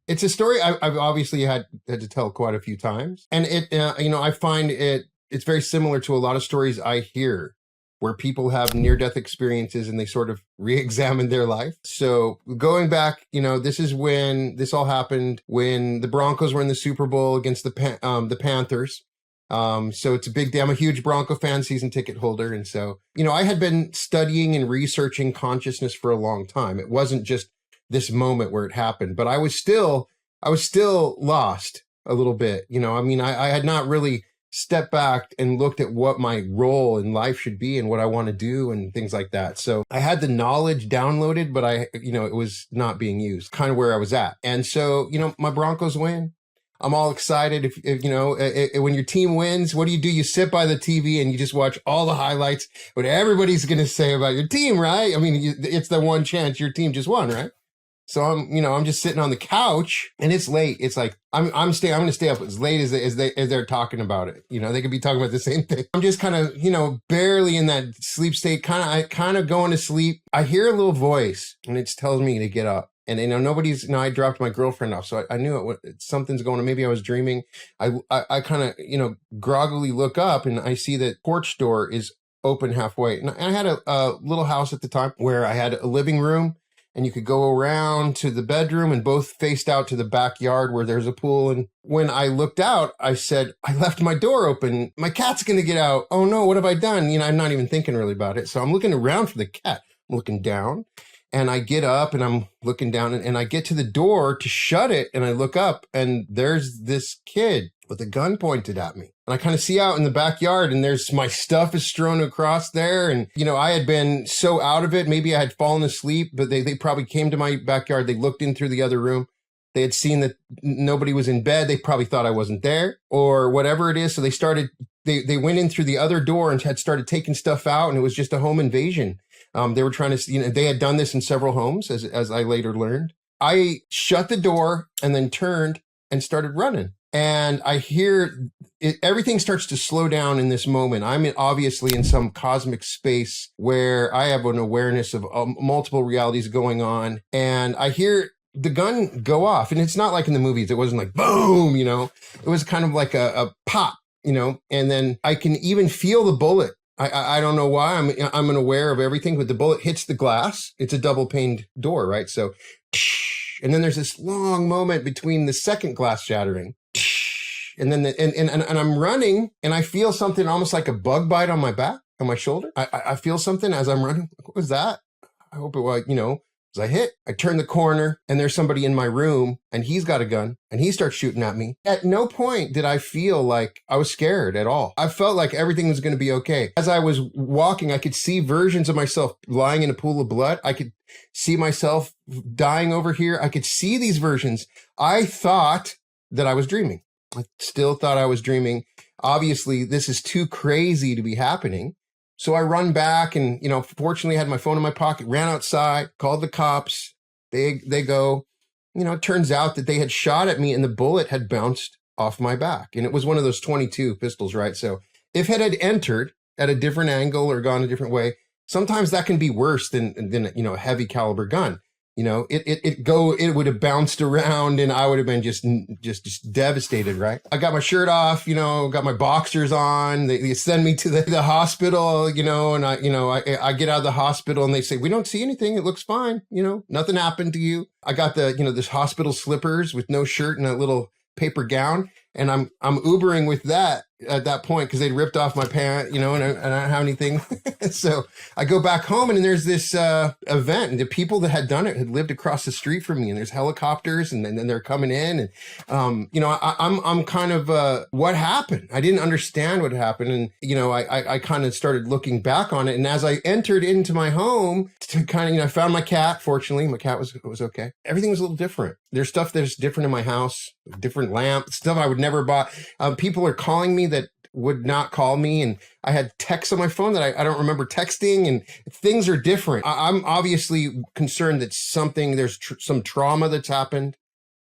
It's a story I've obviously had to tell quite a few times. And I find it's very similar to a lot of stories I hear where people have near-death experiences and they sort of re-examine their life. So going back, this is when this all happened, when the Broncos were in the Super Bowl against the Panthers. So it's a big day. I'm a huge Bronco fan, season ticket holder. And so, I had been studying and researching consciousness for a long time. It wasn't just this moment where it happened, but I was still lost a little bit. I had not really stepped back and looked at what my role in life should be and what I want to do and things like that. So I had the knowledge downloaded, but it was not being used, kind of where I was at. And so, my Broncos win. I'm all excited. If when your team wins, what do? You sit by the TV and you just watch all the highlights, what everybody's going to say about your team, right? I mean, it's the one chance your team just won, right? So I'm just sitting on the couch and it's late. It's like, I'm going to stay up as late as they're talking about it. They could be talking about the same thing. I'm just kind of, barely in that sleep state, kind of going to sleep. I hear a little voice and it tells me to get up. And, I dropped my girlfriend off. So I knew something's going on. Maybe I was dreaming. I kind of, groggily look up and I see that porch door is open halfway. And I had a little house at the time where I had a living room and you could go around to the bedroom and both faced out to the backyard where there's a pool. And when I looked out, I said, I left my door open. My cat's going to get out. Oh no, what have I done? I'm not even thinking really about it. So I'm looking around for the cat. I'm looking down. And I get up and I'm looking down and I get to the door to shut it. And I look up and there's this kid with a gun pointed at me. And I kind of see out in the backyard and there's my stuff is strewn across there. And, I had been so out of it. Maybe I had fallen asleep, but they probably came to my backyard. They looked in through the other room. They had seen that nobody was in bed. They probably thought I wasn't there or whatever it is. So they went in through the other door and had started taking stuff out. And it was just a home invasion. They were trying to, they had done this in several homes, as I later learned. I shut the door and then turned and started running. And I hear everything starts to slow down in this moment. I'm obviously in some cosmic space where I have an awareness of multiple realities going on. And I hear the gun go off. And it's not like in the movies. It wasn't like boom, it was kind of like a pop, and then I can even feel the bullet. I don't know why I'm unaware of everything, but the bullet hits the glass. It's a double paned door, right? So, and then there's this long moment between the second glass shattering, and then and I'm running and I feel something almost like a bug bite on my back, on my shoulder. I feel something as I'm running. What was that? I hope it was, as I turn the corner and there's somebody in my room and he's got a gun and he starts shooting at me. At no point did I feel like I was scared at all. I felt like everything was going to be okay. As I was walking, I could see versions of myself lying in a pool of blood. I could see myself dying over here. I could see these versions. I thought that I was dreaming. I still thought I was dreaming. Obviously, this is too crazy to be happening. So I run back and, fortunately I had my phone in my pocket, ran outside, called the cops. They go, it turns out that they had shot at me and the bullet had bounced off my back. And it was one of those 22 pistols, right? So if it had entered at a different angle or gone a different way, sometimes that can be worse than a heavy caliber gun. It would have bounced around and I would have been just devastated, right? I got my shirt off, got my boxers on. They send me to the hospital, and I get out of the hospital and they say, we don't see anything. It looks fine. Nothing happened to you. I got this hospital slippers with no shirt and a little paper gown. And I'm Ubering with that at that point because they'd ripped off my pant, and I don't have anything. So I go back home and there's this event and the people that had done it had lived across the street from me and there's helicopters and then they're coming in and, I'm kind of, what happened? I didn't understand what happened. And, I kind of started looking back on it. And as I entered into my home to kind of, I found my cat. Fortunately, my cat was okay. Everything was a little different. There's stuff that's different in my house, different lamp, stuff I would never buy. People are calling me that would not call me. And I had texts on my phone that I don't remember texting and things are different. I'm obviously concerned that there's some trauma that's happened.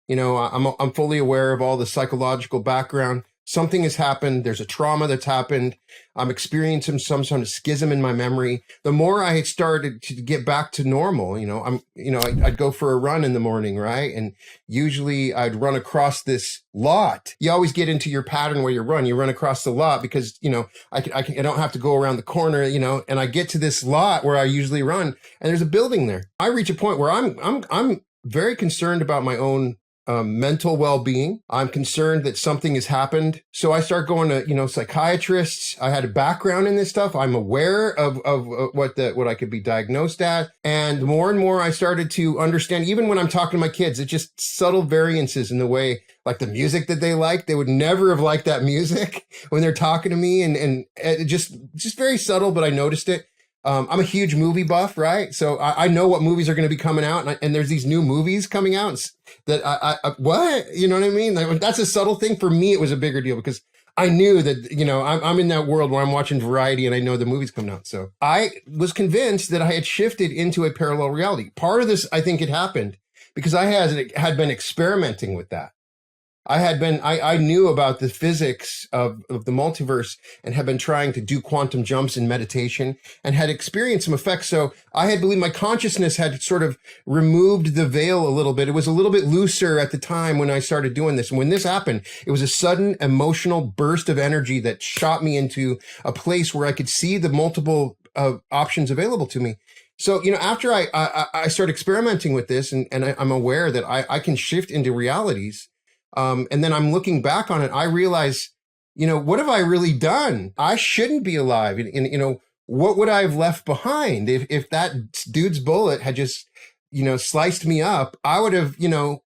I'm fully aware of all the psychological background. something has happened. There's a trauma that's happened. I'm experiencing some sort of schism in my memory. The more I had started to get back to normal, I'd go for a run in the morning, right? And usually I'd run across this lot. You always get into your pattern where you run across the lot because, I don't have to go around the corner, and I get to this lot where I usually run and there's a building there. I reach a point where I'm very concerned about my own mental well-being. I'm concerned that something has happened. So I start going to, psychiatrists. I had a background in this stuff. I'm aware of what I could be diagnosed at. And and more I started to understand, even when I'm talking to my kids, it's just subtle variances in the way, like the music that they like. They would never have liked that music when they're talking to me. And it just very subtle, but I noticed it. I'm a huge movie buff, right? So I know what movies are going to be coming out, and there's these new movies coming out that what? You know what I mean? Like, that's a subtle thing. For me, it was a bigger deal because I knew that, I'm in that world where I'm watching Variety and I know the movie's coming out. So I was convinced that I had shifted into a parallel reality. Part of this, I think it happened because I had been experimenting with that. I knew about the physics of the multiverse and had been trying to do quantum jumps in meditation and had experienced some effects. So I had believed my consciousness had sort of removed the veil a little bit. It was a little bit looser at the time when I started doing this. And when this happened, it was a sudden emotional burst of energy that shot me into a place where I could see the multiple options available to me. So, after I started experimenting with this and I'm aware that I can shift into realities. And then I'm looking back on it. I realize, what have I really done? I shouldn't be alive. And what would I have left behind if that dude's bullet had just, sliced me up? I would have,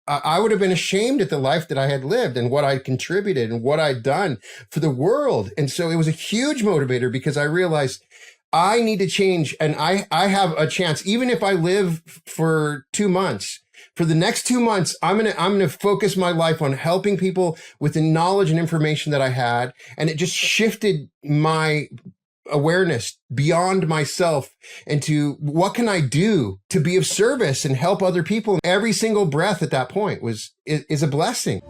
I would have been ashamed at the life that I had lived and what I contributed and what I'd done for the world. And so it was a huge motivator because I realized I need to change, and I have a chance, even if I live for 2 months. For the next 2 months, I'm gonna focus my life on helping people with the knowledge and information that I had, and it just shifted my awareness beyond myself into what can I do to be of service and help other people. Every single breath at that point is a blessing.